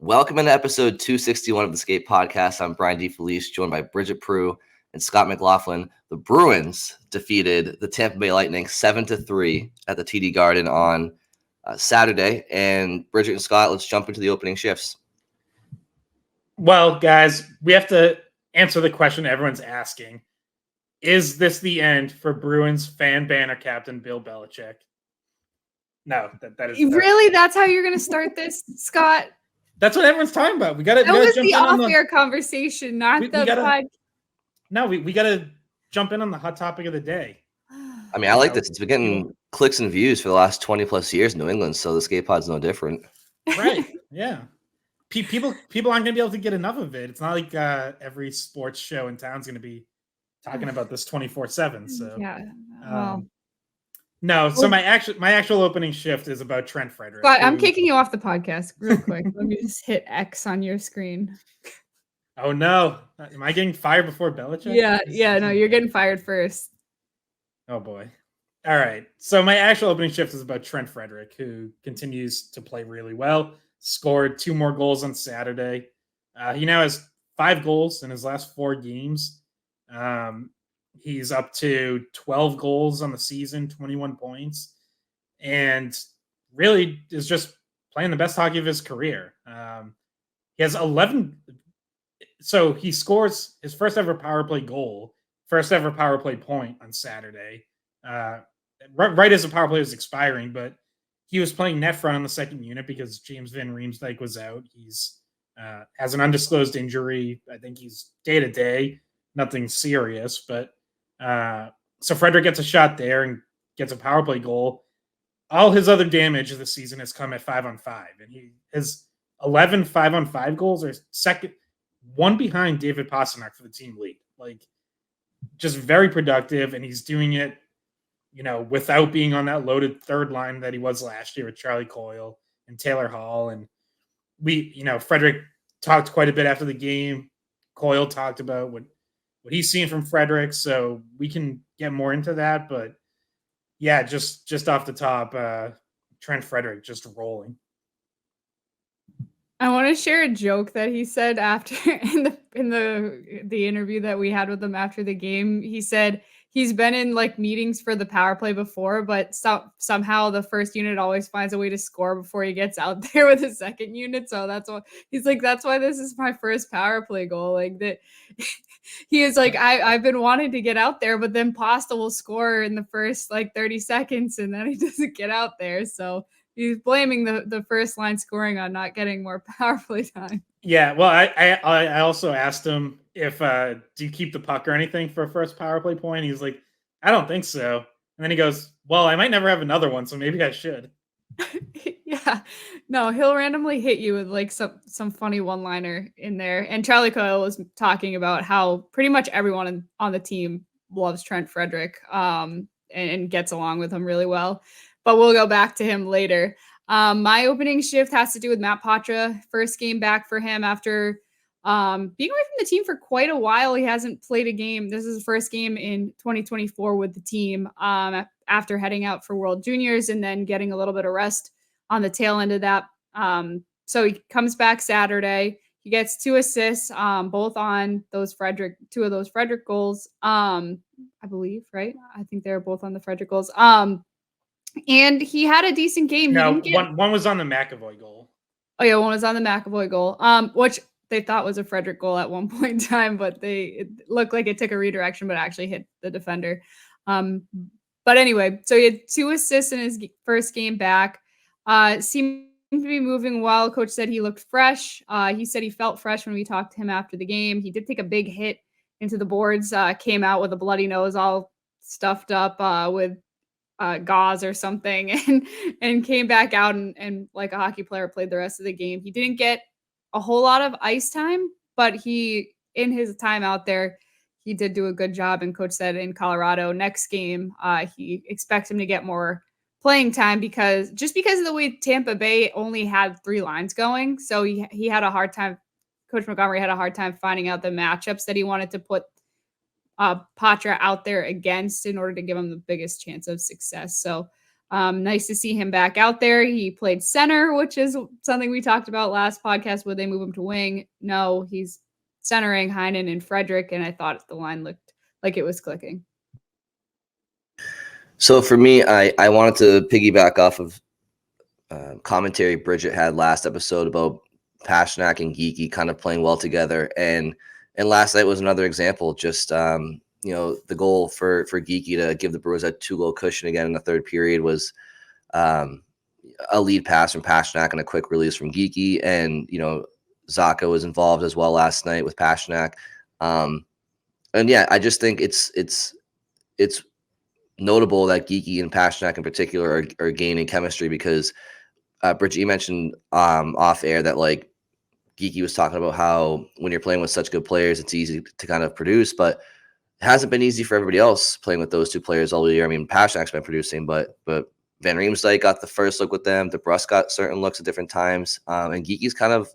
Welcome into episode 261 of the Skate Podcast. I'm Brian DeFelice, joined by Bridget Prue and Scott McLaughlin. The Bruins defeated the Tampa Bay Lightning 7-3 at the TD Garden on Saturday. And Bridget and Scott, let's jump into the opening shifts. Well, guys, we have to answer the question everyone's asking. Is this the end for Bruins fan banner captain Bill Belichick? No, that is really. That's how you're going to start this, Scott. That's what everyone's talking about. We got to. That was the off-air conversation, not the podcast. No, we got to jump in on the hot topic of the day. I mean, I like this. It's been getting clicks and views for the last 20 plus years in New England, so the Skate Pod's no different. Right? Yeah. People aren't going to be able to get enough of it. It's not like every sports show in town's going to be talking about this 24/7. So yeah. No, so my actual opening shift is about Trent Frederic. But I'm kicking you off the podcast real quick. Let me just hit X on your screen. Oh no. Am I getting fired before Belichick? Yeah, no, you're getting fired first. Oh boy. All right. So my actual opening shift is about Trent Frederic, who continues to play really well. Scored 2 more goals on Saturday. He now has 5 goals in his last 4 games. He's up to 12 goals on the season, 21 points, and really is just playing the best hockey of his career. He has 11. So he scores his first ever power play goal, first ever power play point on Saturday, right as the power play was expiring, but he was playing net front on the second unit because James Van Riemsdyk was out. He's has an undisclosed injury. I think he's day-to-day, nothing serious, but so Frederic gets a shot there and gets a power play goal. All his other damage this season has come at 5-on-5, and his 11 5-on-5 goals are second, one behind David Pastrnak for the team lead. Like, just very productive, and he's doing it, without being on that loaded third line that he was last year with Charlie Coyle and Taylor Hall. And Frederic talked quite a bit after the game. Coyle talked about what he's seen from Frederic, so we can get more into that. But yeah, just off the top, Trent Frederic just rolling. I want to share a joke that he said after in the interview that we had with him after the game. He said he's been in meetings for the power play before, but somehow the first unit always finds a way to score before he gets out there with the second unit. So that's why he's like, that's why this is my first power play goal. Like that. He is like, I've been wanting to get out there, but then Pasta will score in the first 30 seconds and then he doesn't get out there. So he's blaming the first line scoring on not getting more power play time. Yeah, well, I also asked him if do you keep the puck or anything for a first power play point? He's like, I don't think so. And then he goes, well, I might never have another one, so maybe I should. Yeah, no, he'll randomly hit you with some funny one-liner in there. And Charlie Coyle was talking about how pretty much everyone on the team loves Trent Frederic and gets along with him really well. But we'll go back to him later. My opening shift has to do with Matt Poitras. First game back for him after being away from the team for quite a while. He hasn't played a game. This is his first game in 2024 with the team after heading out for World Juniors and then getting a little bit of rest on the tail end of that. So he comes back Saturday. He gets 2 assists, both on those 2 of those Frederic goals, I believe, right? I think they're both on the Frederic goals. And he had a decent game. No, one was on the McAvoy goal. Oh yeah, one was on the McAvoy goal, which they thought was a Frederic goal at one point in time, but it looked like it took a redirection, but actually hit the defender. But anyway, so he had 2 assists in his first game back. Seemed to be moving well. Coach said he looked fresh. He said he felt fresh when we talked to him after the game. He did take a big hit into the boards, came out with a bloody nose, all stuffed up with gauze or something, and came back out and like a hockey player played the rest of the game. He didn't get a whole lot of ice time, but in his time out there, he did do a good job. And coach said in Colorado next game, he expects him to get more playing time because of the way Tampa Bay only had 3 lines going. So he had a hard time. Coach Montgomery had a hard time finding out the matchups that he wanted to put Poitras out there against in order to give him the biggest chance of success. So Nice to see him back out there. He played center, which is something we talked about last podcast. Would they move him to wing? No, he's centering Heinen and Frederic, and I thought the line looked like it was clicking. So for me, I wanted to piggyback off of commentary Bridget had last episode about Pastrnak and Geekie kind of playing well together, and last night was another example. Just the goal for Geekie to give the Brewers a 2-goal cushion again in the third period was a lead pass from Pastrnak and a quick release from Geekie, and Zacha was involved as well last night with Pastrnak. And yeah, I just think it's notable that Geekie and Pastrnak in particular are gaining chemistry, because Bridget, you mentioned off air that like Geekie was talking about how when you're playing with such good players, it's easy to kind of produce, but it hasn't been easy for everybody else playing with those two players all year. I mean, Pasternak's been producing, but Van Riemsdyk got the first look with them. DeBrusk got certain looks at different times, and Geekie's kind of,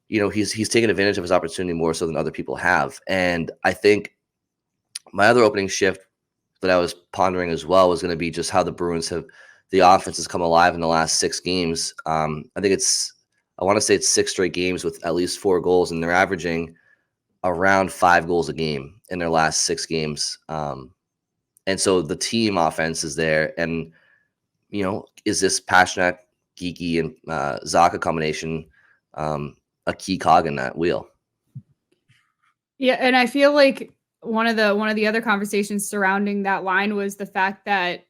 he's taken advantage of his opportunity more so than other people have. And I think my other opening shift that I was pondering as well was going to be just how the Bruins the offense has come alive in the last 6 games. I want to say it's 6 straight games with at least 4 goals, and they're averaging around 5 goals a game in their last 6 games. And so the team offense is there. And, is this Pastrnak, Geekie, and Zacha combination a key cog in that wheel? Yeah, and I feel like one of the other conversations surrounding that line was the fact that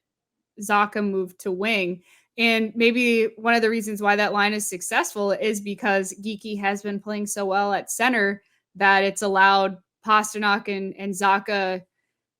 Zacha moved to wing. And maybe one of the reasons why that line is successful is because Geekie has been playing so well at center that it's allowed Pastrnak and Zacha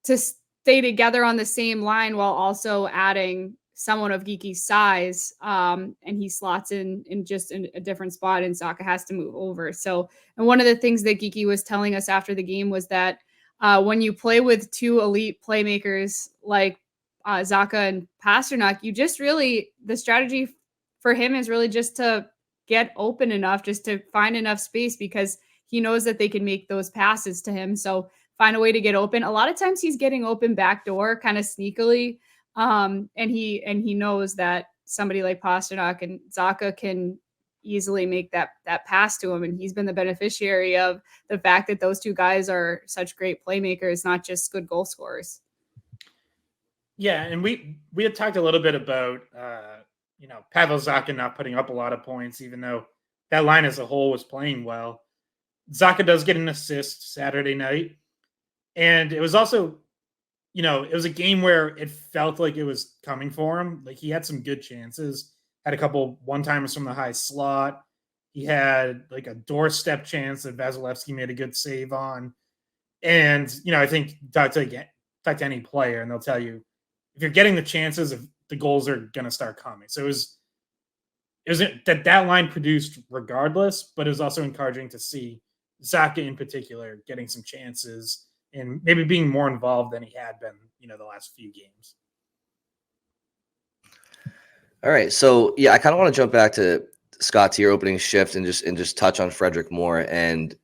to stay together on the same line while also adding someone of Geekie's size. And he slots in just in a different spot, and Zacha has to move over. So, and one of the things that Geekie was telling us after the game was that when you play with 2 elite playmakers like Zacha and Pastrnak, you just really, the strategy for him is really just to get open enough, just to find enough space, because he knows that they can make those passes to him. So find a way to get open. A lot of times he's getting open backdoor kind of sneakily. And he knows that somebody like Pastrnak and Zacha can easily make that pass to him. And he's been the beneficiary of the fact that those 2 guys are such great playmakers, not just good goal scorers. Yeah, and we had talked a little bit about Pavel Zacha not putting up a lot of points, even though that line as a whole was playing well. Zacha does get an assist Saturday night, and it was also, it was a game where it felt like it was coming for him. Like he had some good chances, had a couple one-timers from the high slot. He had like a doorstep chance that Vasilevsky made a good save on, and I think talk to any player, and they'll tell you, if you're getting the chances, of the goals are going to start coming. So it was that line produced regardless, but it was also encouraging to see Zacha in particular getting some chances and maybe being more involved than he had been, the last few games. All right. So yeah, I kind of want to jump back to Scott, to your opening shift, and just touch on Frederic more. And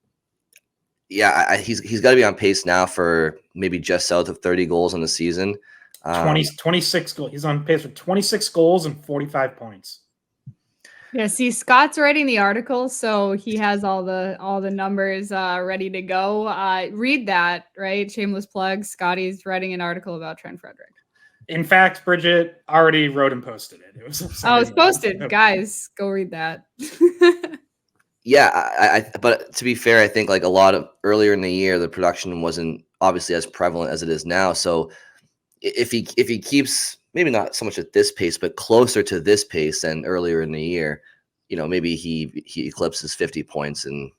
yeah, he's got to be on pace now for maybe just south of 30 goals in the season. 26 goals. He's on pace for 26 goals and 45 points. Yeah, see, Scott's writing the article, so he has all the numbers ready to go. Read that, right? Shameless plug. Scotty's writing an article about Trent Frederic. In fact, Bridget already wrote and posted it. It was it's posted. Guys, go read that. Yeah, but to be fair, I think like a lot of earlier in the year, the production wasn't obviously as prevalent as it is now. So if he keeps maybe not so much at this pace, but closer to this pace than earlier in the year, maybe he eclipses 50 points and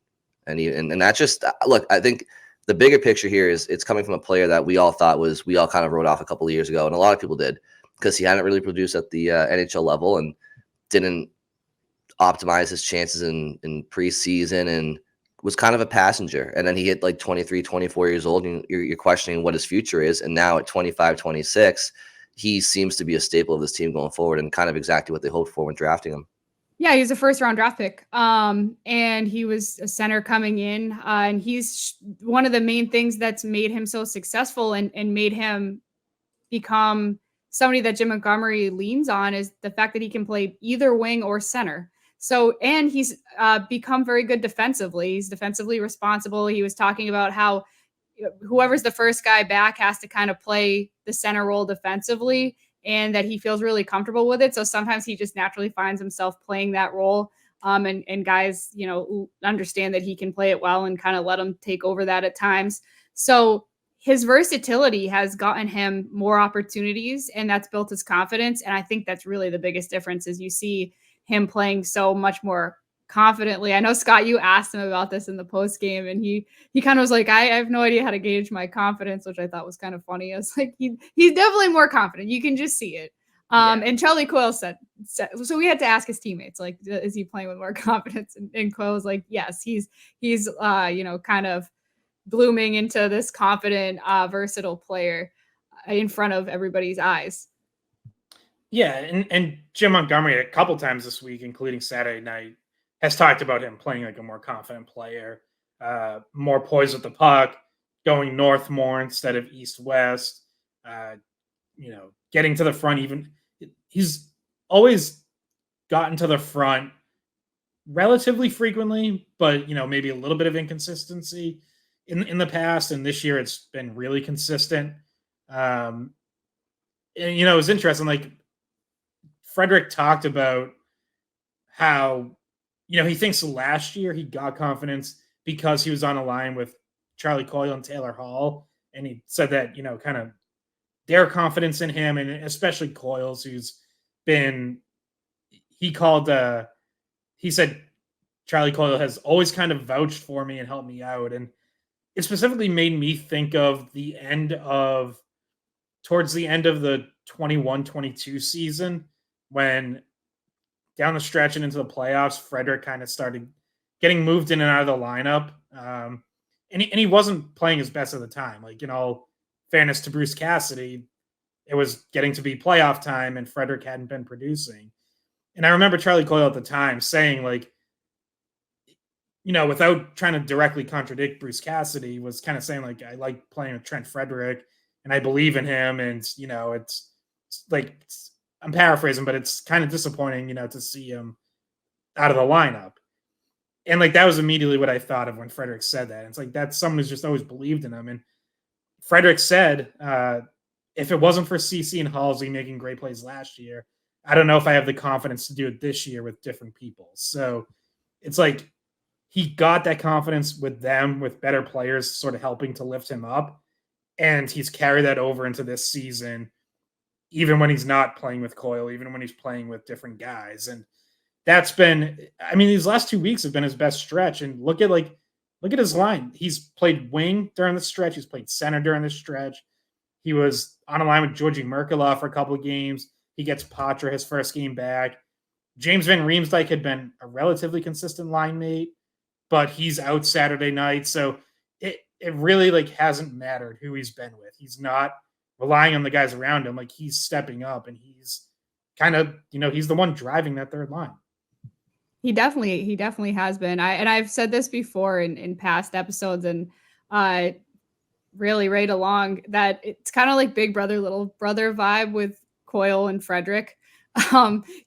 that's just, look, I think the bigger picture here is it's coming from a player that we all kind of wrote off a couple of years ago, and a lot of people did, because he hadn't really produced at the NHL level and didn't optimize his chances in preseason and was kind of a passenger. And then he hit like 23, 24 years old, and you're questioning what his future is. And now at 25, 26, he seems to be a staple of this team going forward, and kind of exactly what they hoped for when drafting him. Yeah, he was a first-round draft pick, and he was a center coming in, and he's one of the main things that's made him so successful and made him become somebody that Jim Montgomery leans on is the fact that he can play either wing or center. So, and he's become very good defensively. He's defensively responsible. He was talking about how whoever's the first guy back has to kind of play the center role defensively, and that he feels really comfortable with it. So sometimes he just naturally finds himself playing that role. And guys, you know, understand that he can play it well and kind of let him take over that at times. So his versatility has gotten him more opportunities, and that's built his confidence. And I think that's really the biggest difference is you see him playing so much more confidently. I know, Scott, you asked him about this in the post game, and he kind of was like, I have no idea how to gauge my confidence, which I thought was kind of funny. I was like, he's definitely more confident. You can just see it. And Charlie Coyle said, so we had to ask his teammates, like, is he playing with more confidence? And Coyle was like, yes, he's you know, kind of blooming into this confident, versatile player in front of everybody's eyes. Yeah, and Jim Montgomery a couple times this week, including Saturday night, has talked about him playing like a more confident player, more poised with the puck, going north more instead of east-west, you know, getting to the front even. He's always gotten to the front relatively frequently, but, you know, maybe a little bit of inconsistency in the past, and this year it's been really consistent. And, you know, it was interesting, like, Frederic talked about how, you know, he thinks last year he got confidence because he was on a line with Charlie Coyle and Taylor Hall. And he said that, you know, kind of their confidence in him, and especially Coyle's, who's been, he said Charlie Coyle has always kind of vouched for me and helped me out. And it specifically made me think of towards the end of the 21-22 season, when down the stretch and into the playoffs, Frederic kind of started getting moved in and out of the lineup. And he wasn't playing his best at the time. Like, in all fairness to Bruce Cassidy, it was getting to be playoff time and Frederic hadn't been producing. And I remember Charlie Coyle at the time saying, like, you know, without trying to directly contradict Bruce Cassidy, was kind of saying, like, I like playing with Trent Frederic and I believe in him. And, you know, it's like, I'm paraphrasing, but it's kind of disappointing, you know, to see him out of the lineup. And, like, that was immediately what I thought of when Frederic said that. It's like, that's someone who's just always believed in him. And Frederic said, if it wasn't for CC and Halsey making great plays last year, I don't know if I have the confidence to do it this year with different people. So it's like he got that confidence with them, with better players sort of helping to lift him up. And he's carried that over into this season, even when he's not playing with Coyle, even when he's playing with different guys. And that's been, I mean, these last 2 weeks have been his best stretch. And look at his line. He's played wing during the stretch. He's played center during the stretch. He was on a line with Georgi Merkulov for a couple of games. He gets Poitras his first game back. James Van Riemsdyk had been a relatively consistent line mate, but he's out Saturday night. So it really, like, hasn't mattered who he's been with. He's not relying on the guys around him. Like, he's stepping up, and he's kind of, you know, he's the one driving that third line. He definitely has been. I've said this before in past episodes, and really right along, that it's kind of like big brother, little brother vibe with Coyle and Frederic.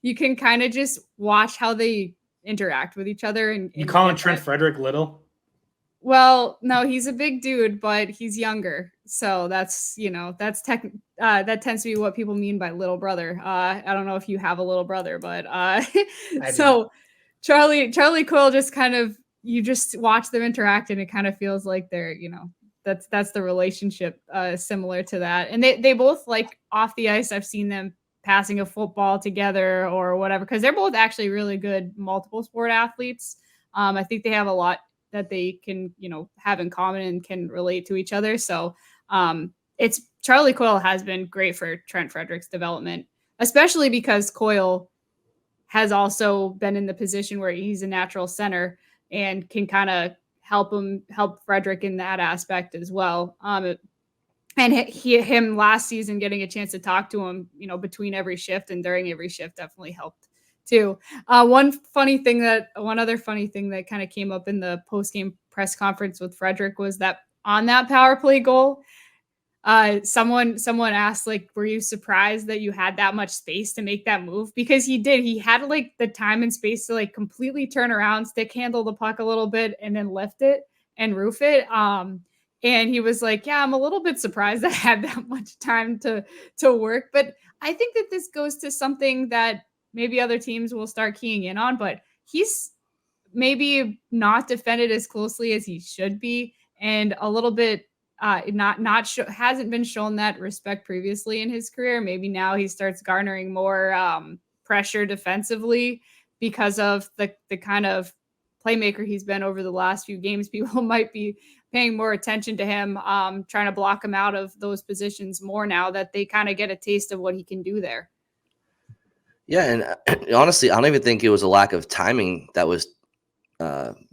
You can kind of just watch how they interact with each other. And you calling Trent Frederic little? Well, no, he's a big dude, but he's younger. So that's, you know, that tends to be what people mean by little brother. I don't know if you have a little brother, but so Charlie Coyle just kind of, you just watch them interact and it kind of feels like they're, you know, that's the relationship similar to that. And they both, like, off the ice, I've seen them passing a football together or whatever, because they're both actually really good multiple sport athletes. I think they have a lot that they can, you know, have in common and can relate to each other. So it's Charlie Coyle has been great for Trent Frederic's development, especially because Coyle has also been in the position where he's a natural center and can kind of help Frederic in that aspect as well. And him last season getting a chance to talk to him, you know, between every shift and during every shift definitely helped too. One other funny thing that kind of came up in the post-game press conference with Frederic was that on that power play goal, someone asked, like, were you surprised that you had that much space to make that move? Because he did. He had like the time and space to like completely turn around, stick handle the puck a little bit, and then lift it and roof it. And he was like, yeah, I'm a little bit surprised I had that much time to work. But I think that this goes to something that maybe other teams will start keying in on, but he's maybe not defended as closely as he should be, and a little bit hasn't been shown that respect previously in his career. Maybe now he starts garnering more pressure defensively because of the kind of playmaker he's been over the last few games. People might be paying more attention to him, trying to block him out of those positions more now that they kind of get a taste of what he can do there. Yeah, and honestly, I don't even think it was a lack of timing that was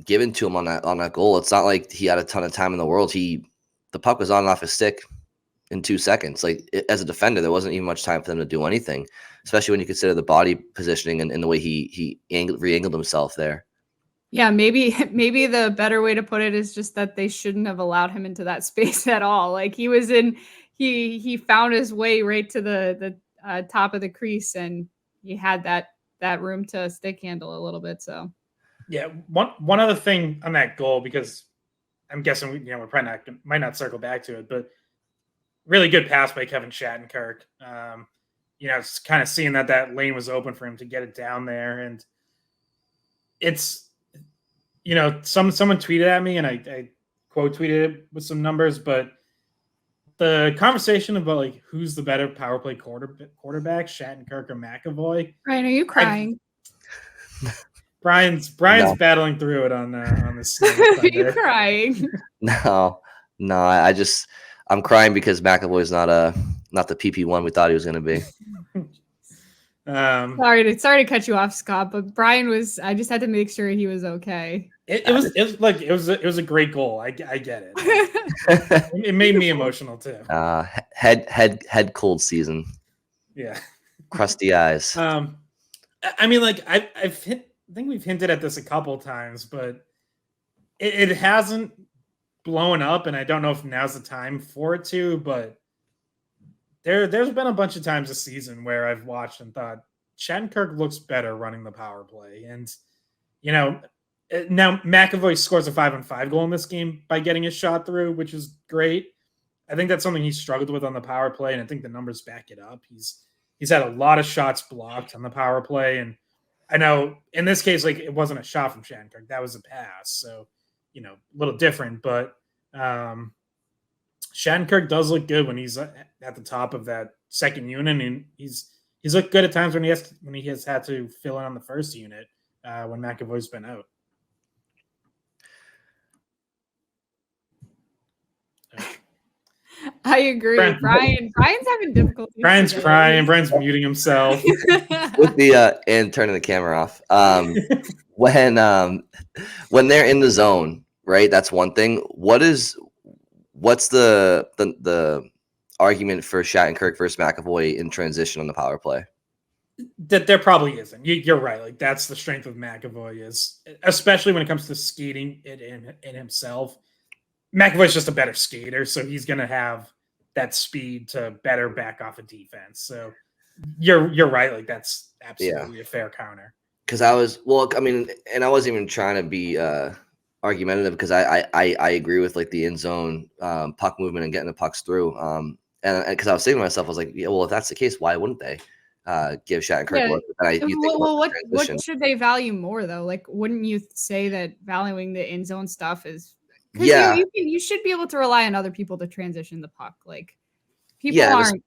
given to him on that goal. It's not like he had a ton of time in the world. The puck was on and off his stick in 2 seconds. Like, as a defender, there wasn't even much time for them to do anything, especially when you consider the body positioning and the way he re-angled himself there. Yeah, maybe the better way to put it is just that they shouldn't have allowed him into that space at all. Like, he found his way right to the top of the crease, and he had that room to stick handle a little bit. So yeah, one other thing on that goal, because I'm guessing we're probably might not circle back to it, but really good pass by Kevin Shattenkirk. It's kind of seeing that lane was open for him to get it down there, and it's someone tweeted at me, and I quote tweeted it with some numbers, but the conversation about like who's the better power play quarterback, Shattenkirk or McAvoy. Brian, are you crying? Brian's No. battling through it on this. Are you crying? No, I'm crying because McAvoy's not the PP1 we thought he was going to be. Sorry to cut you off, Scott, but Brian was. I just had to make sure he was okay. It was a great goal. I get it. It made me emotional too. Head cold season. Yeah. Crusty eyes. I mean, like I think we've hinted at this a couple times, but it hasn't blown up, and I don't know if now's the time for it to, but there's been a bunch of times this season where I've watched and thought Shattenkirk looks better running the power play. And, now McAvoy scores a 5-on-5 goal in this game by getting his shot through, which is great. I think that's something he struggled with on the power play, and I think the numbers back it up. He's had a lot of shots blocked on the power play, and I know in this case, like, it wasn't a shot from Shattenkirk. That was a pass. So, a little different, but Shattenkirk does look good when he's at the top of that second unit, and he's looked good at times when he has had to fill in on the first unit when McAvoy's been out. I agree. Brian's having difficulty. Brian's crying. Brian's muting himself. With the and turning the camera off. When they're in the zone, right? That's one thing. What's the argument for Shattenkirk versus McAvoy in transition on the power play? That there probably isn't. You're right. Like, that's the strength of McAvoy, is especially when it comes to skating it in himself. McAvoy's just a better skater, so he's going to have that speed to better back off a defense. So you're right. Like, that's absolutely a fair counter. Because I wasn't even trying to be argumentative, because I agree with like the in zone puck movement and getting the pucks through. And because I was saying to myself, I was like, yeah, well, if that's the case, why wouldn't they give Shattenkirk work? What should they value more though? Like, wouldn't you say that valuing the in zone stuff is? Because you should be able to rely on other people to transition the puck. Like, people aren't.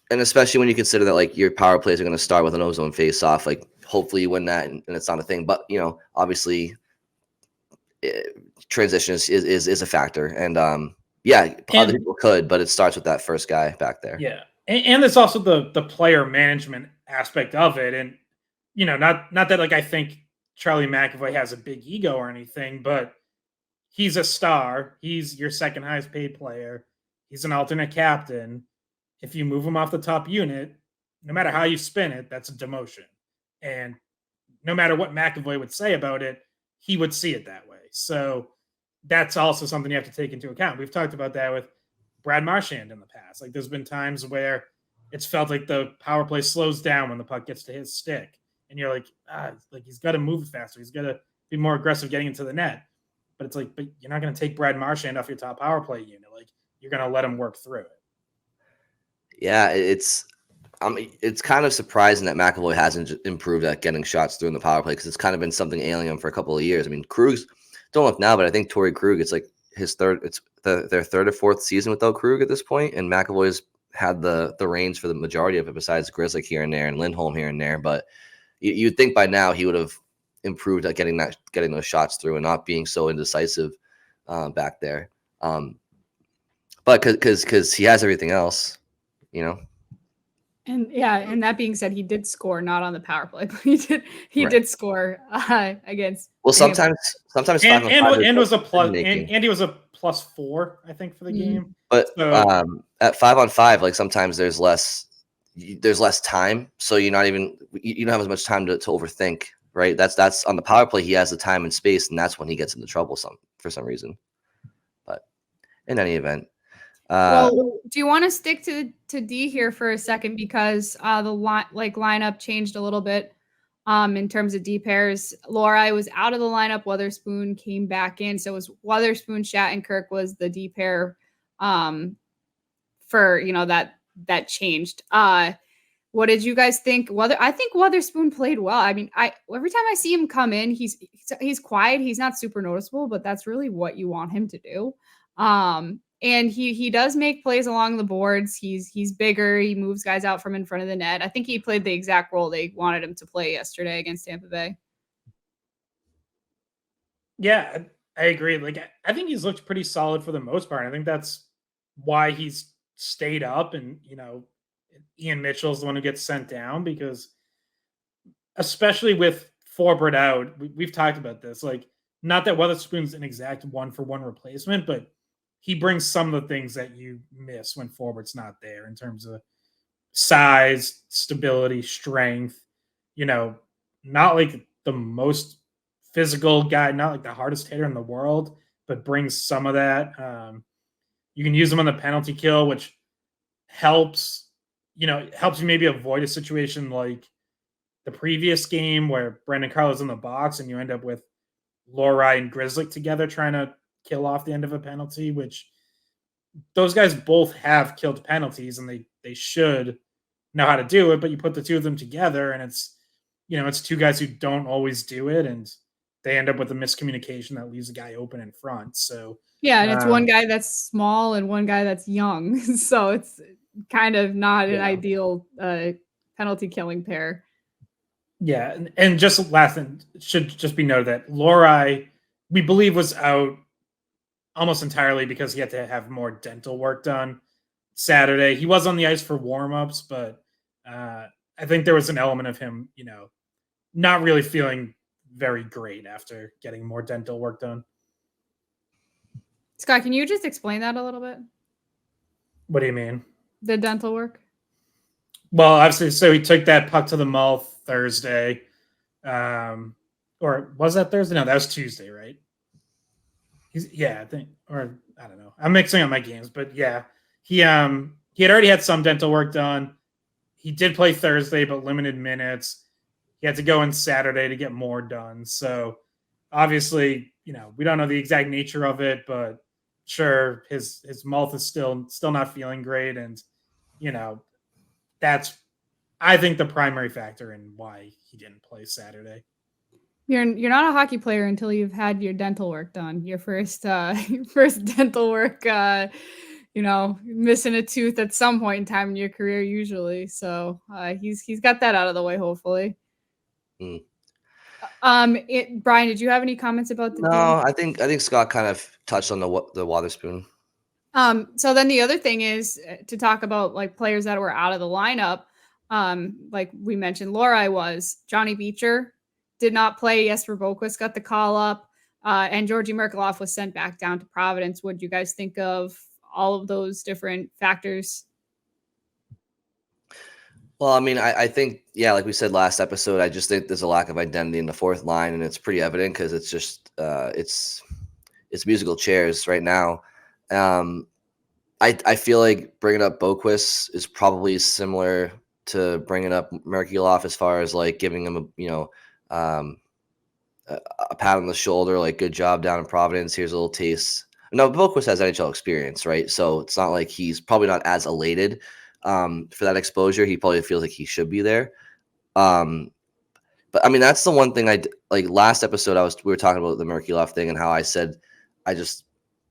And especially when you consider that, like, your power plays are going to start with an ozone face-off. Like, hopefully you win that, and it's not a thing. But, obviously, transition is a factor. And, other people could, but it starts with that first guy back there. Yeah. And there's also the player management aspect of it. And, not that, like, I think Charlie McAvoy has a big ego or anything, but he's a star. He's your second highest paid player. He's an alternate captain. If you move him off the top unit, no matter how you spin it, that's a demotion. And no matter what McAvoy would say about it, he would see it that way. So that's also something you have to take into account. We've talked about that with Brad Marchand in the past. Like there's been times where it's felt like the power play slows down when the puck gets to his stick, and you're like he's got to move faster. He's got to be more aggressive getting into the net. But it's like, but you're not going to take Brad Marchand off your top power play unit. Like you're going to let him work through it. Yeah, it's kind of surprising that McAvoy hasn't improved at getting shots through in the power play, because it's kind of been something alien for a couple of years. I mean, Krug's, don't look now, but I think Torrey Krug, it's like his third, it's their third or fourth season without Krug at this point, and McAvoy's had the reins for the majority of it, besides Grizzlick here and there and Lindholm here and there. But you'd think by now he would have improved at getting those shots through and not being so indecisive back there. But because he has everything else, you know. And that being said, he did score not on the power play, but he did score against. Well, sometimes and was a plus. Andy was a +4, I think, for the game. But at 5-on-5, like sometimes there's less time, so you don't have as much time to overthink, right? That's on the power play. He has the time and space, and that's when he gets into trouble for some reason. But in any event. Well, do you want to stick to D here for a second, because the lineup changed a little bit in terms of D pairs. Lohrei was out of the lineup. Weatherspoon came back in, so it was Weatherspoon, Shattenkirk was the D pair for that changed. What did you guys think? I think Weatherspoon played well. I mean, every time I see him come in, he's quiet. He's not super noticeable, but that's really what you want him to do. And he does make plays along the boards. He's bigger. He moves guys out from in front of the net. I think he played the exact role they wanted him to play yesterday against Tampa Bay. Yeah, I agree. Like, I think he's looked pretty solid for the most part. I think that's why he's stayed up, and Ian Mitchell's the one who gets sent down, because especially with Forbort out, we've talked about this. Like, not that Weatherspoon's an exact 1-for-1 replacement, but he brings some of the things that you miss when Forbort's not there in terms of size, stability, strength. Not like the most physical guy, not like the hardest hitter in the world, but brings some of that. You can use him on the penalty kill, which helps you maybe avoid a situation like the previous game where Brandon Carlo's in the box and you end up with Lohrei and Grizzlick together trying to kill off the end of a penalty, which those guys both have killed penalties and they should know how to do it, but you put the two of them together and it's two guys who don't always do it, and they end up with a miscommunication that leaves a guy open in front. So and it's one guy that's small and one guy that's young. So it's kind of not an ideal penalty killing pair. Yeah. And just last thing, should just be noted that Lohrei, we believe, was out almost entirely because he had to have more dental work done Saturday. He was on the ice for warmups, but I think there was an element of him, not really feeling very great after getting more dental work done. Scott, can you just explain that a little bit? What do you mean? The dental work? Well, obviously, so he took that puck to the mouth Thursday. Or was that Thursday? No, that was Tuesday, right? I think, or I don't know. I'm mixing up my games, but yeah, he had already had some dental work done. He did play Thursday, but limited minutes. He had to go in Saturday to get more done. So obviously, we don't know the exact nature of it, but sure, his mouth is still not feeling great, and that's, I think, the primary factor in why he didn't play Saturday. You're not a hockey player until you've had your dental work done. Your first dental work, missing a tooth at some point in time in your career, usually. So he's got that out of the way, hopefully. Brian, did you have any comments about the No, game? I think Scott kind of touched on the Weatherspoon. So then the other thing is to talk about like players that were out of the lineup. Like we mentioned, Lohrei was. Johnny Beecher did not play. Jesper Boquist got the call up, and Georgi Merkulov was sent back down to Providence. What do you guys think of all of those different factors? Well, I mean, I think, like we said last episode, I just think there's a lack of identity in the fourth line, and it's pretty evident because it's just it's musical chairs right now. I feel like bringing up Boquist is probably similar to bringing up Merkulov as far as like giving him a pat on the shoulder, like good job down in Providence. Here's a little taste. No, Boquist has NHL experience, right? So it's not like he's probably not as elated for that exposure. He probably feels like he should be there. But I mean, that's the one thing like last episode. We were talking about the Merkulov thing and how I said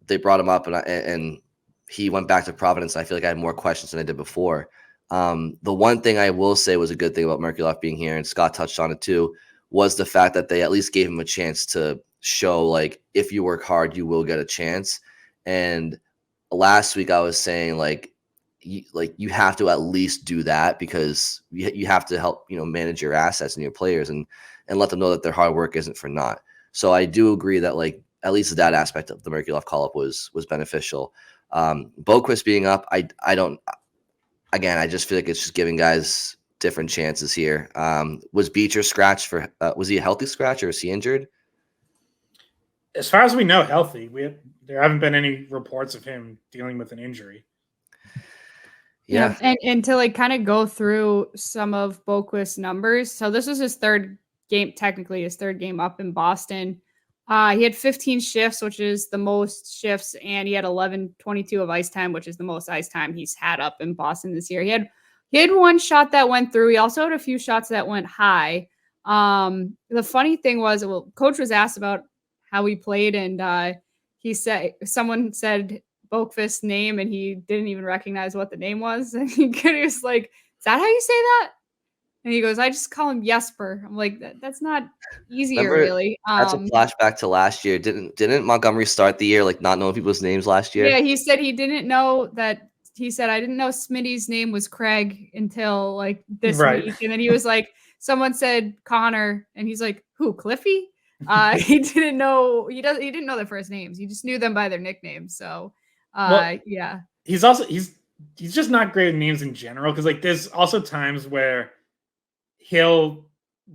they brought him up and he went back to Providence. And I feel like I had more questions than I did before. The one thing I will say was a good thing about Merkulov being here, and Scott touched on it too, was the fact that they at least gave him a chance to show like if you work hard, you will get a chance. And last week I was saying like you have to at least do that because you have to help manage your assets and your players and let them know that their hard work isn't for naught. So I do agree that like at least that aspect of the Merkulov call up was beneficial. Boquist being up, I don't. Again, I just feel like it's just giving guys different chances here. Was Beecher scratched for? Was he a healthy scratch or is he injured? As far as we know, healthy. There haven't been any reports of him dealing with an injury. Yeah. And to like kind of go through some of Boquist's numbers. So this is his third game, technically his third game up in Boston. He had 15 shifts, which is the most shifts, and he had 11:22 of ice time, which is the most ice time he's had up in Boston this year. He had one shot that went through. He also had a few shots that went high. The funny thing was, coach was asked about how he played, and someone said Boquist's name, and he didn't even recognize what the name was. And he was like, "Is that how you say that?" And he goes, "I just call him Jesper." I'm like, that's not easier, really. That's a flashback to last year. Didn't Montgomery start the year like not knowing people's names last year? Yeah, he said he didn't know that. He said, "I didn't know Smitty's name was Craig until like this week." And then he was like, someone said Connor, and he's like, "Who, Cliffy?" He didn't know. He didn't know their first names. He just knew them by their nicknames. So, yeah. He's just not great with names in general because like there's also times where he'll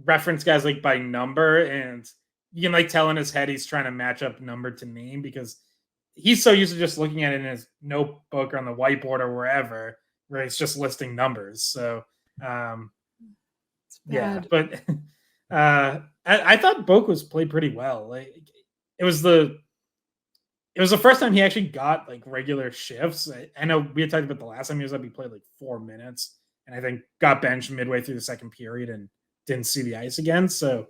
reference guys like by number, and you can like tell in his head he's trying to match up number to name because he's so used to just looking at it in his notebook or on the whiteboard or wherever where he's just listing numbers. So yeah, but I thought Boquist played pretty well. Like it was the first time he actually got like regular shifts. I know we had talked about the last time he was up, he played like 4 minutes. And I think got benched midway through the second period and didn't see the ice again. So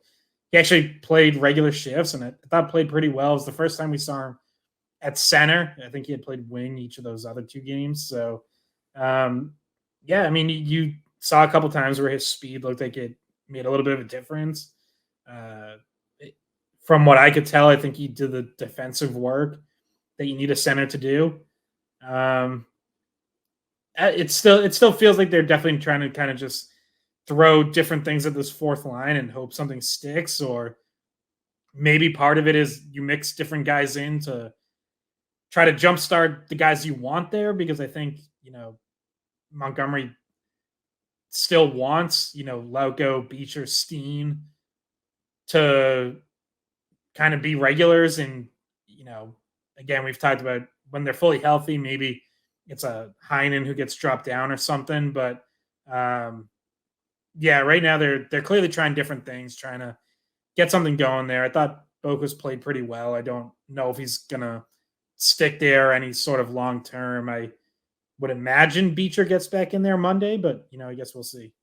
he actually played regular shifts, and I thought played pretty well. It was the first time we saw him at center. I think he had played wing each of those other 2 games. So, yeah, I mean, you saw a couple times where his speed looked like it made a little bit of a difference. From what I could tell, I think he did the defensive work that you need a center to do. It still feels like they're definitely trying to kind of just throw different things at this fourth line and hope something sticks, or maybe part of it is you mix different guys in to try to jumpstart the guys you want there, because I think, Montgomery still wants, Lauko, Beecher, Steen to kind of be regulars. And, again, we've talked about when they're fully healthy, maybe it's a Heinen who gets dropped down or something. But yeah, right now they're clearly trying different things, trying to get something going there. I thought Boquist played pretty well. I don't know if he's going to stick there any sort of long term. I would imagine Beecher gets back in there Monday, but, I guess we'll see.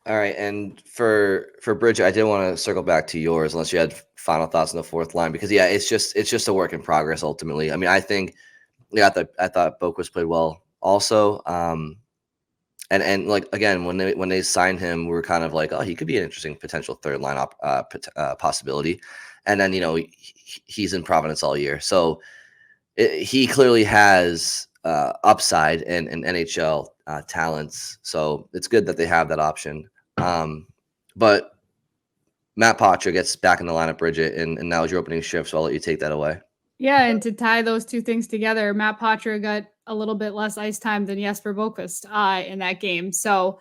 All right, and for Bridget, I did want to circle back to yours, unless you had final thoughts on the fourth line, because yeah, it's just a work in progress ultimately. I mean, I think I thought Boquist played well also, and like again when they signed him, we were kind of like, oh, he could be an interesting potential third line possibility, and then he's in Providence all year, so he clearly has upside and NHL talents, so it's good that they have that option. But Matt Poitras gets back in the lineup, Bridget, and now is your opening shift, so I'll let you take that away. Yeah, and to tie those two things together, Matt Poitras got a little bit less ice time than Jesper Boquist in that game. So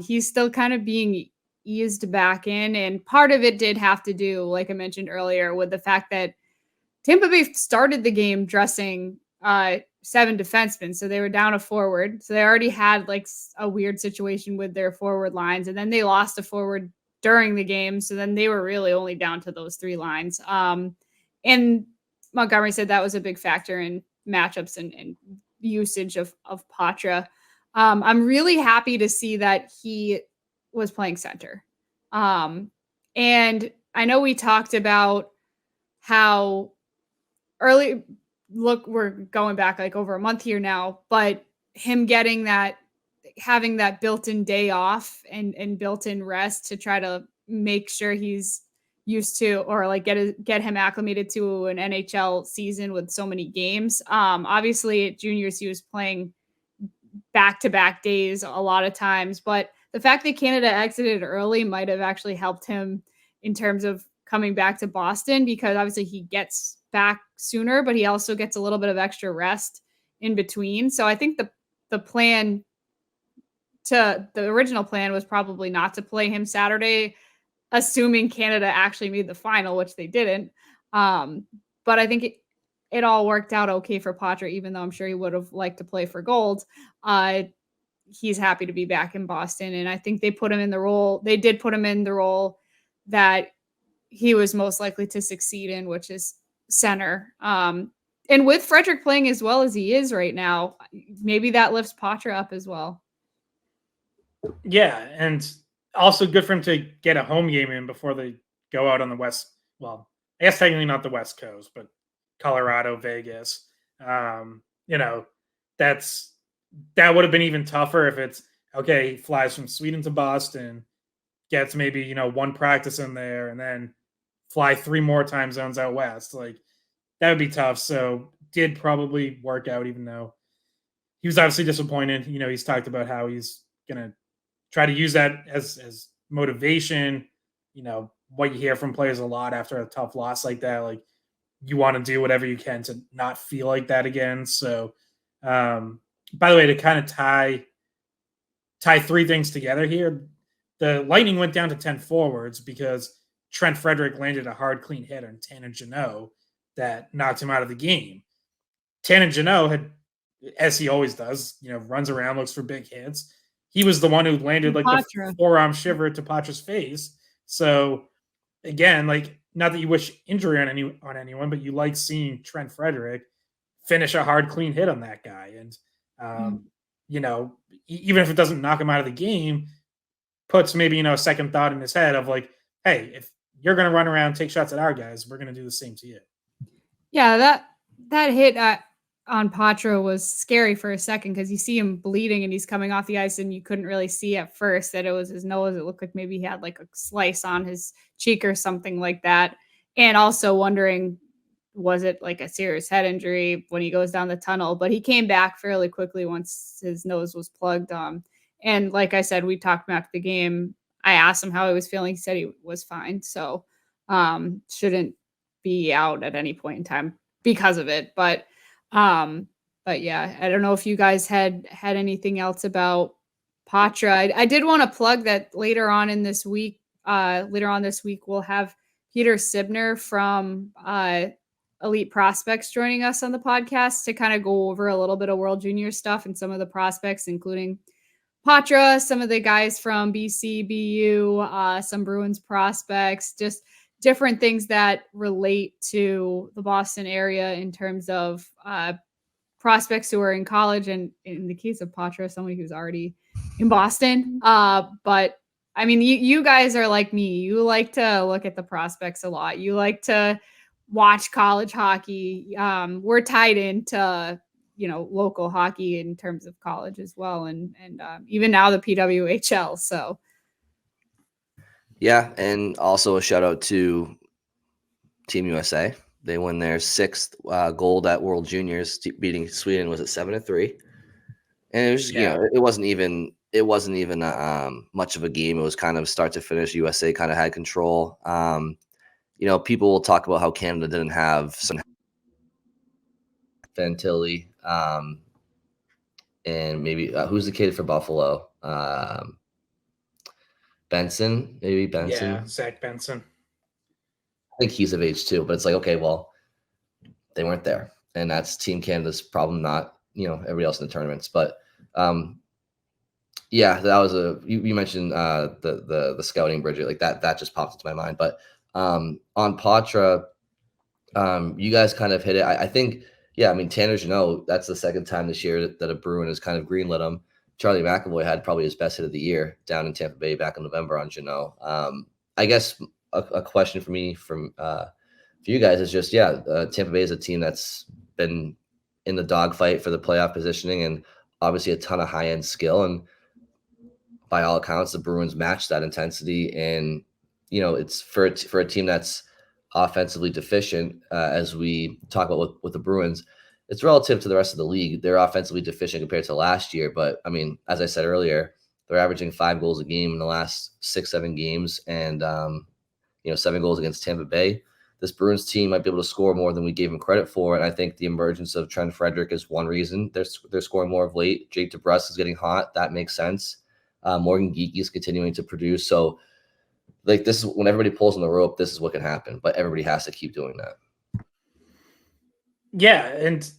he's still kind of being eased back in, and part of it did have to do, like I mentioned earlier, with the fact that Tampa Bay started the game dressing 7 defensemen, so they were down a forward. So they already had like a weird situation with their forward lines, and then they lost a forward during the game. So then they were really only down to those 3 lines. And Montgomery said that was a big factor in matchups and usage of Poitras. I'm really happy to see that he was playing center. And I know we talked about how early we're going back like over a month here now, but him getting that, having that built-in day off and built-in rest to try to make sure he's used to, or like get him acclimated to an NHL season with so many games. Obviously at juniors, he was playing back-to-back days a lot of times, but the fact that Canada exited early might have actually helped him in terms of coming back to Boston, because obviously he gets back sooner, but he also gets a little bit of extra rest in between. So I think the original plan was probably not to play him Saturday, assuming Canada actually made the final, which they didn't. But I think it all worked out okay for Poitras, even though I'm sure he would have liked to play for gold. He's happy to be back in Boston. And I think they put him in the role. They did put him in the role that he was most likely to succeed in, which is center. And with Frederic playing as well as he is right now, maybe that lifts Poitras up as well. Yeah, and also good for him to get a home game in before they go out on the West. Well, I guess technically not the West Coast, but Colorado, Vegas. You know, that would have been even tougher if it's okay. He flies from Sweden to Boston, gets maybe one practice in there, and then fly 3 more time zones out west. Like that would be tough. So did probably work out, even though he was obviously disappointed. He's talked about how he's gonna try to use that as motivation. What you hear from players a lot after a tough loss like that, like you want to do whatever you can to not feel like that again. So, by the way, to kind of tie 3 things together here, the Lightning went down to 10 forwards because Trent Frederic landed a hard, clean hit on Tannen Jeannot that knocked him out of the game. Tannen Jeannot had, as he always does, runs around, looks for big hits. He was the one who landed like the forearm shiver to Poitras's face. So again, like not that you wish injury on anyone, but you like seeing Trent Frederic finish a hard, clean hit on that guy. And even if it doesn't knock him out of the game, puts maybe a second thought in his head of like, hey, if you're going to run around, take shots at our guys, we're going to do the same to you. Yeah, that hit on Poitras was scary for a second because you see him bleeding and he's coming off the ice and you couldn't really see at first that it was his nose. It looked like maybe he had like a slice on his cheek or something like that. And also wondering, was it like a serious head injury when he goes down the tunnel? But he came back fairly quickly once his nose was plugged. And like I said, we talked about the game. I asked him how he was feeling. He said he was fine. So shouldn't be out at any point in time because of it. But yeah, I don't know if you guys had anything else about Poitras. I did want to plug that later on this week, we'll have Peter Sibner from Elite Prospects joining us on the podcast to kind of go over a little bit of World Junior stuff and some of the prospects, including Poitras, some of the guys from BC, BU, some Bruins prospects, just different things that relate to the Boston area in terms of prospects who are in college, and in the case of Poitras, somebody who's already in Boston. But I mean, you guys are like me. You like to look at the prospects a lot. You like to watch college hockey. We're tied into local hockey in terms of college as well, and even now the PWHL. So. Yeah, and also a shout out to Team USA. They won their 6th gold at World Juniors, beating Sweden. Was it 7-3? And it was, it wasn't even much of a game. It was kind of start to finish. USA kind of had control. People will talk about how Canada didn't have some Fantilli, and maybe who's the kid for Buffalo? Benson, maybe Benson. Yeah, Zach Benson. I think he's of age too, but it's like, okay, well, they weren't there. And that's Team Canada's problem, not, everybody else in the tournaments. But yeah, that was you mentioned the scouting, Bridget, like that just popped into my mind. But on Poitras, you guys kind of hit it. I think, yeah, I mean, Tanner's, that's the second time this year that a Bruin has kind of greenlit him. Charlie McAvoy had probably his best hit of the year down in Tampa Bay back in November on Jeannot. I guess a question for me for you guys is just, Tampa Bay is a team that's been in the dogfight for the playoff positioning and obviously a ton of high-end skill. And by all accounts, the Bruins match that intensity. And, it's for a team that's offensively deficient, as we talk about with the Bruins, it's relative to the rest of the league. They're offensively deficient compared to last year. But, I mean, as I said earlier, they're averaging 5 goals a game in the last 6-7 games and, 7 goals against Tampa Bay. This Bruins team might be able to score more than we gave them credit for. And I think the emergence of Trent Frederic is one reason they're scoring more of late. Jake DeBrusk is getting hot. That makes sense. Morgan Geekie is continuing to produce. So, like, this is when everybody pulls on the rope, this is what can happen. But everybody has to keep doing that. Yeah, and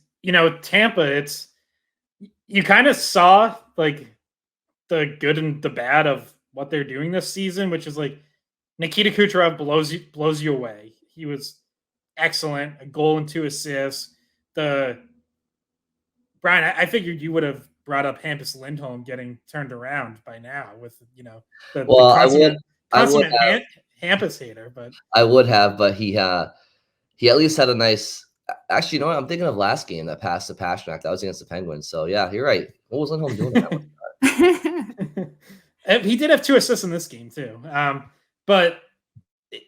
Tampa, you kind of saw like the good and the bad of what they're doing this season, which is like Nikita Kucherov blows you away. He was excellent, a goal and 2 assists. Brian, I figured you would have brought up Hampus Lindholm getting turned around by now with the consummate Hampus hater, but I would have, but he at least had a nice. Actually, you know what? I'm thinking of last game that passed to Pastrnak. That was against the Penguins. So yeah, you're right. What was Lindholm doing that one? He did have 2 assists in this game too. But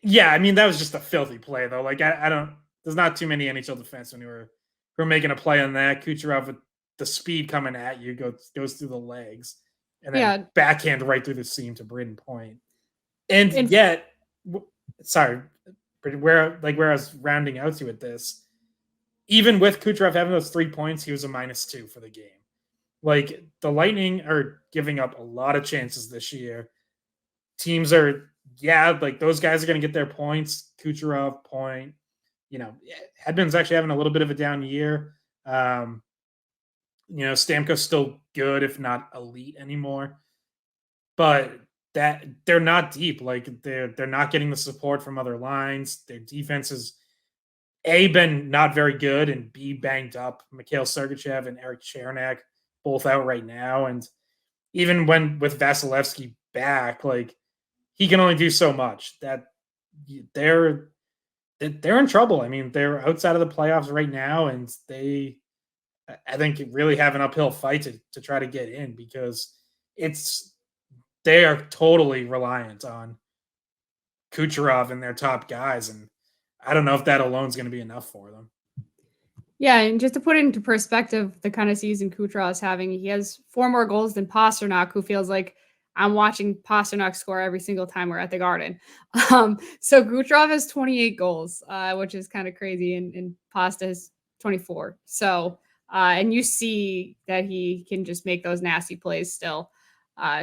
yeah, I mean that was just a filthy play though. Like I don't. There's not too many NHL defensemen who are making a play on that. Kucherov with the speed coming at you goes through the legs and then backhand right through the seam to Braden Point. And yet, sorry, where I was rounding out to with this, even with Kucherov having those 3 points, he was a -2 for the game. Like the Lightning are giving up a lot of chances this year. Teams are, like those guys are going to get their points. Kucherov, Point, Hedman's actually having a little bit of a down year. Stamkos still good, if not elite anymore. But that they're not deep. Like they're not getting the support from other lines. Their defense has A, been not very good, and B, banged up. Mikhail Sergachev and Eric Chernak both out right now. And even when with Vasilevsky back, like he can only do so much. That they're in trouble. I mean, they're outside of the playoffs right now, and I think really have an uphill fight to try to get in because they are totally reliant on Kucherov and their top guys. And I don't know if that alone is going to be enough for them. Yeah, and just to put it into perspective, the kind of season Kucherov is having, he has 4 more goals than Pastrnak, who feels like I'm watching Pastrnak score every single time we're at the Garden. So Kucherov has 28 goals, which is kind of crazy, and Pasta has 24. So, and you see that he can just make those nasty plays still.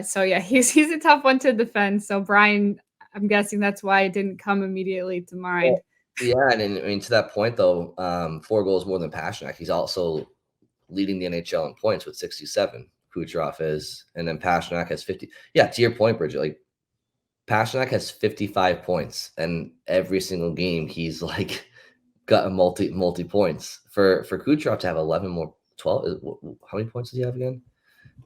So yeah, he's a tough one to defend. So Brian, I'm guessing that's why it didn't come immediately to mind. Yeah, and I mean to that point though, 4 goals more than Pastrnak. He's also leading the NHL in points with 67. Kucherov is, and then Pastrnak has 50. Yeah, to your point, Bridget, like Pastrnak has 55 points, and every single game he's like got a multi points. For Kucherov to have 11 more, 12. How many points does he have again?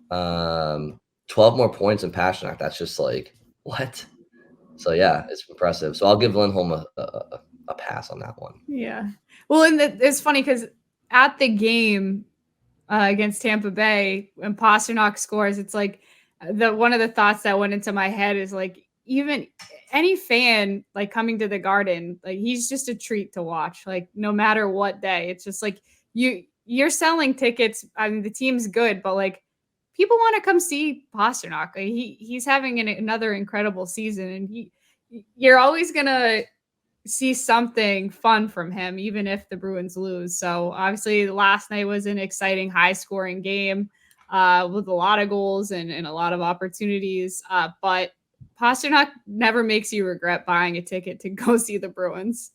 12 more points than Pastrnak. That's just like what? So yeah, it's impressive. So I'll give Lindholm a pass on that one. Yeah. Well, and it's funny because at the game against Tampa Bay, when Pastrnak scores, it's like one of the thoughts that went into my head is like, even any fan like coming to the Garden, like he's just a treat to watch. Like no matter what day, it's just like you're selling tickets. I mean, the team's good, but like people want to come see Pastrnak. Like, he's having another incredible season, and you're always gonna see something fun from him, even if the Bruins lose. So obviously last night was an exciting, high-scoring game with a lot of goals and a lot of opportunities. But Pastrnak never makes you regret buying a ticket to go see the Bruins.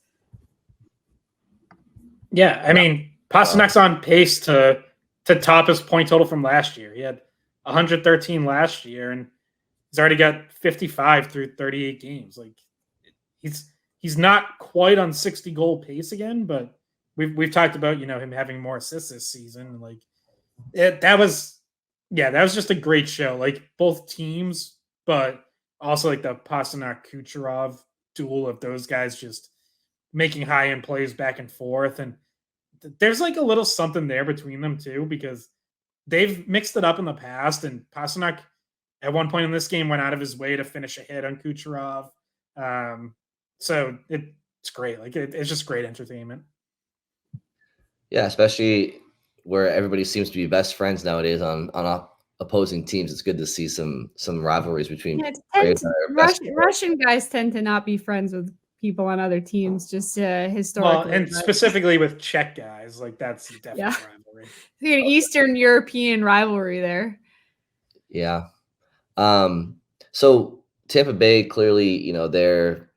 Yeah, I mean, Pasternak's on pace to top his point total from last year. He had 113 last year, and he's already got 55 through 38 games. Like he's not quite on 60 goal pace again, but we've talked about him having more assists this season. Like that was just a great show. Like both teams, but also like the Pasternak Kucherov duel of those guys just making high end plays back and forth. And there's like a little something there between them too, because they've mixed it up in the past. And Pasternak at one point in this game went out of his way to finish a hit on Kucherov. So it's great. Like it's just great entertainment. Yeah, especially where everybody seems to be best friends nowadays on opposing teams. It's good to see some rivalries between Russian guys tend to not be friends with people on other teams, just historically. Well, and specifically with Czech guys, like that's definitely rivalry. An Eastern European rivalry there. Yeah. So Tampa Bay clearly, they're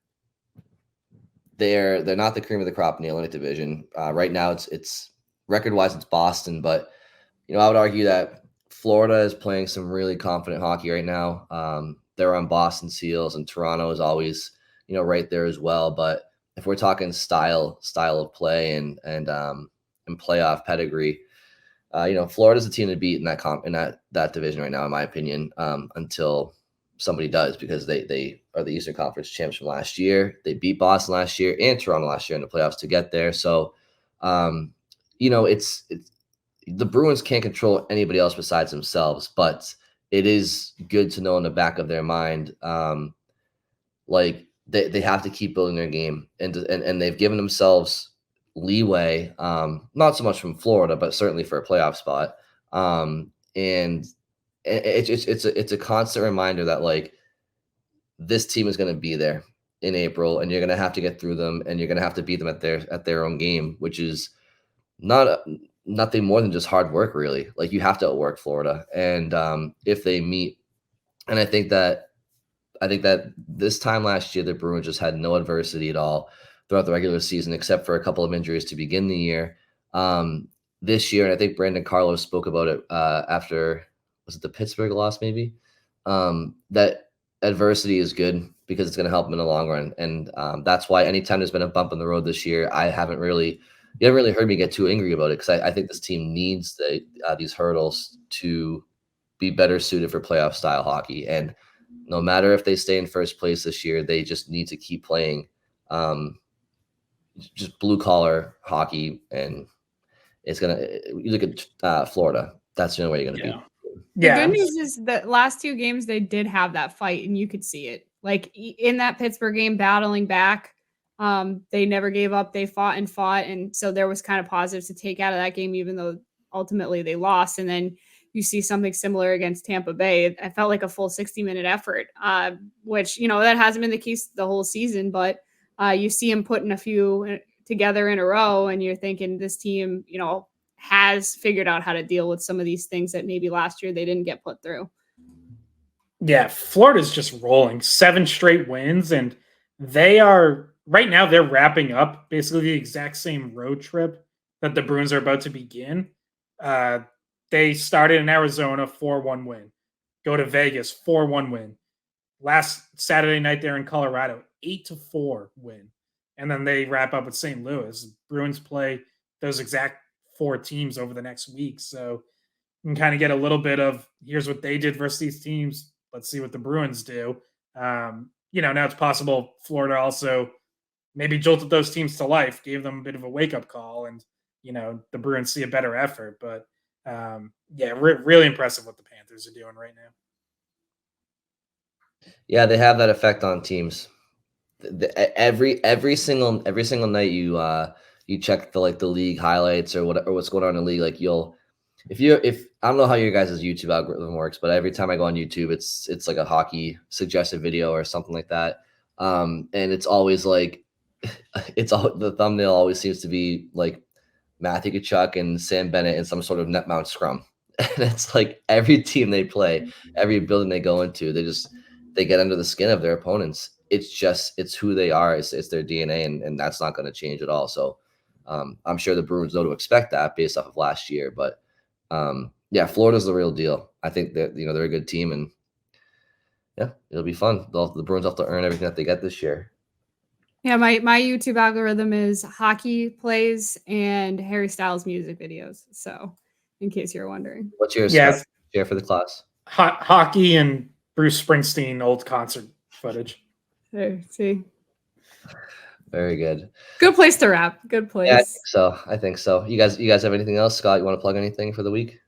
not the cream of the crop in the Atlantic Division. Right now, it's record-wise, it's Boston, but I would argue that Florida is playing some really confident hockey right now. They're on Boston Seals, and Toronto is always right there as well. But if we're talking style of play and playoff pedigree, Florida's the team to beat in that division right now, in my opinion. Until somebody does, because they are the Eastern Conference champs from last year. They beat Boston last year and Toronto last year in the playoffs to get there. So, it's the Bruins can't control anybody else besides themselves, but it is good to know in the back of their mind, like they have to keep building their game, and they've given themselves leeway, not so much from Florida, but certainly for a playoff spot. And it's a constant reminder that like this team is going to be there in April, and you're going to have to get through them, and you're going to have to beat them at their own game, which is nothing more than just hard work, really. Like you have to outwork Florida, and if they meet, and I think that this time last year the Bruins just had no adversity at all throughout the regular season, except for a couple of injuries to begin the year. This year, and I think Brandon Carlos spoke about it after, was it the Pittsburgh loss maybe? That adversity is good because it's going to help them in the long run. And that's why anytime there's been a bump in the road this year, you haven't really heard me get too angry about it, because I think this team needs these hurdles to be better suited for playoff style hockey. And no matter if they stay in first place this year, they just need to keep playing just blue collar hockey. And it's going to, you look at Florida, that's the only way you're going to be. The good news is that last two games, they did have that fight, and you could see it. Like in that Pittsburgh game, battling back, they never gave up. They fought. And so there was kind of positives to take out of that game, even though ultimately they lost. And then you see something similar against Tampa Bay. I felt like a full 60-minute effort, which, that hasn't been the case the whole season, but you see him putting a few together in a row, and you're thinking this team, has figured out how to deal with some of these things that maybe last year they didn't get put through. Yeah, Florida's just rolling 7 straight wins, and they're wrapping up basically the exact same road trip that the Bruins are about to begin. They started in Arizona, 4-1 win. Go to Vegas, 4-1 win. Last Saturday night there in Colorado, 8-4 win. And then they wrap up with St. Louis. Bruins play those exact 4 teams over the next week. So you can kind of get a little bit of, here's what they did versus these teams. Let's see what the Bruins do. Now it's possible Florida also maybe jolted those teams to life, gave them a bit of a wake-up call, and, the Bruins see a better effort. But, really impressive what the Panthers are doing right now. Yeah, they have that effect on teams. Every single night you check the league highlights or what's going on in the league, like if I don't know how your guys' YouTube algorithm works, but every time I go on YouTube, it's like a hockey suggested video or something like that. And it's always like the thumbnail always seems to be like Matthew Tkachuk and Sam Bennett in some sort of net mount scrum. And it's like every team they play, every building they go into, they get under the skin of their opponents. It's who they are. It's their DNA, and that's not going to change at all. So I'm sure the Bruins know to expect that based off of last year. But yeah, Florida's the real deal. I think that they're a good team, and yeah, it'll be fun. The Bruins have to earn everything that they get this year. Yeah, my YouTube algorithm is hockey plays and Harry Styles music videos. So, in case you're wondering, What's yours? Yes. Share for the class. Hockey and Bruce Springsteen old concert footage. There, see, Very good. good place to wrap. Good place. Yeah, I think so. You guys have anything else? Scott, you want to plug anything for the week?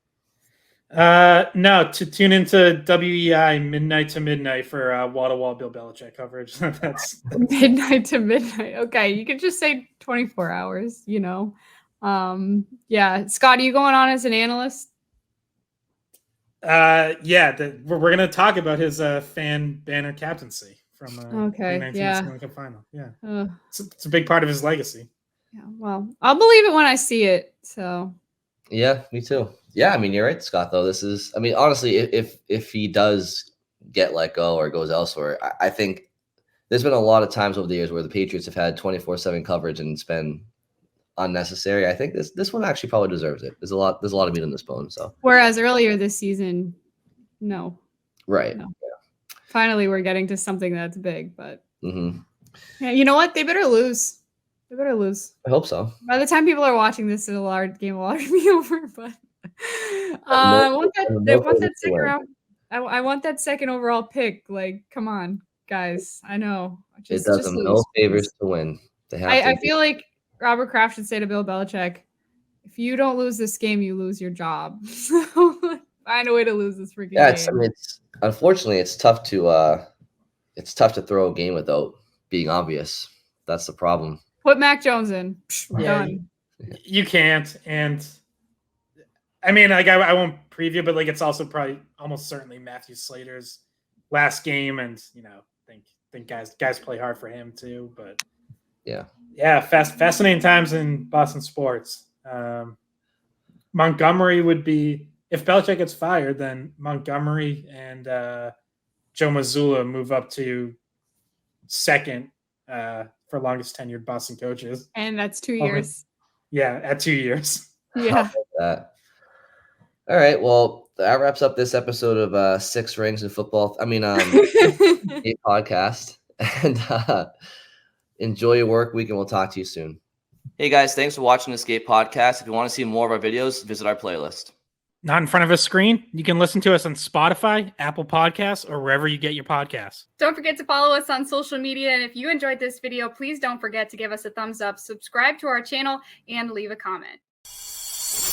No, to tune into WEI midnight to midnight for wall-to-wall Bill Belichick coverage. That's Midnight to midnight. Okay, you could just say 24 hours. Yeah, Scott, are you going on as an analyst? Yeah, we're gonna talk about his fan banner captaincy from Okay, 2019 yeah. Stanley Cup final. Yeah, Uh, it's a big part of his legacy. yeah, well, I'll believe it when I see it. So Yeah, me too. Yeah, I mean, you're right, Scott, though. Honestly, if he does get let go or goes elsewhere, I think there's been a lot of times over the years where the Patriots have had 24/7 coverage and it's been unnecessary. I think this one actually probably deserves it. There's a lot of meat on this bone. So whereas earlier this season, no. Right. No. Finally, we're getting to something that's big, but Mm-hmm. yeah, you know what? They better lose. They better lose. I hope so. By the time people are watching this, the game will already be over. But I want that second round. I want that second overall pick. Like, come on, guys. I know. It does them no favors to win. I feel like Robert Kraft should say to Bill Belichick, if you don't lose this game, you lose your job. So find a way to lose this freaking game. Unfortunately, it's tough to throw a game without being obvious. That's the problem. Put Mac Jones in. Yeah, done. You can't. And I mean, like I won't preview, but like it's also probably almost certainly Matthew Slater's last game, and think guys play hard for him too. But yeah, fascinating times in Boston sports. Montgomery would be, if Belichick gets fired, then Montgomery and Joe Mazzulla move up to second for longest tenured Boston coaches. And that's 2 years. Yeah, at 2 years. Yeah. All right. Well, that wraps up this episode of Six Rings in Football. A podcast. And enjoy your work week, and we'll talk to you soon. Hey guys, thanks for watching the Skate Podcast. If you want to see more of our videos, visit our playlist. Not in front of a screen? You can listen to us on Spotify, Apple Podcasts, or wherever you get your podcasts. Don't forget to follow us on social media. And if you enjoyed this video, please don't forget to give us a thumbs up, subscribe to our channel, and leave a comment.